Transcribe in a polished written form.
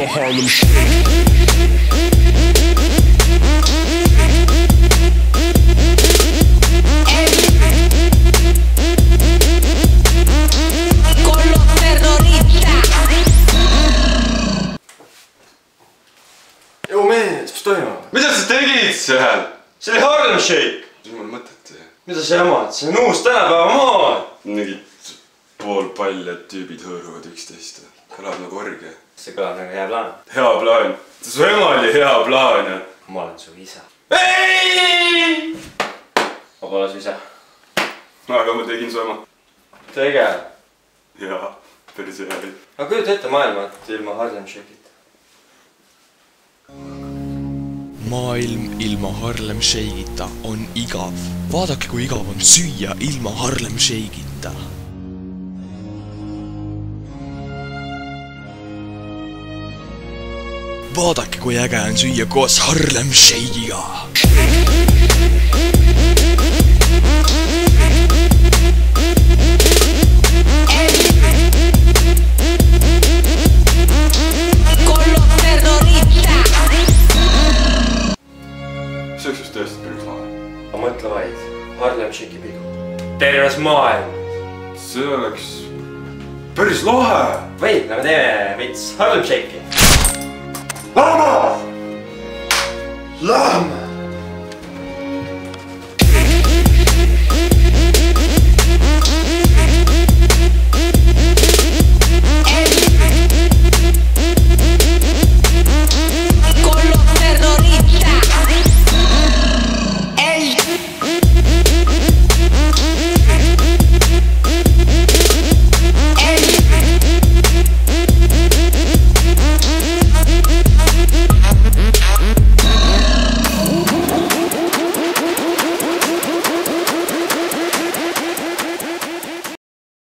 Ilma Harlem Shake. Joo mees, mis toimub? Mida sa tegid seal? See oli Harlem Shake! Mis mul mõtet? Mida sa jamad? See on uus tänapäeva maa! Mingid poolpaljad tüübid hõõruvad üksteist. Kõlab nagu orgia. See kõlab nagu hea plaan. Hea plaan. Su ema oli hea plaan. Ma olen su isa. Ei! Ma pole su isa. Aga ma tegin su ema. Tege. Jaa, päris hea oli. Aga kujuta ette maailmat ilma Harlem Shake'ita. Maailm ilma Harlem Shake'ita on igav. Vaadake, kui igav on süüa ilma Harlem Shake'ita. Vaadake, kui äge on süüa koos Harlem Shake'iga. See oleks just tõesti päris lahe. Ma mõtle vaid. Harlem Shake'i pidu. Terves maailmas. See oleks päris lahe. Või, me teeme veits Harlem Shake'i. Lähme! Lähme!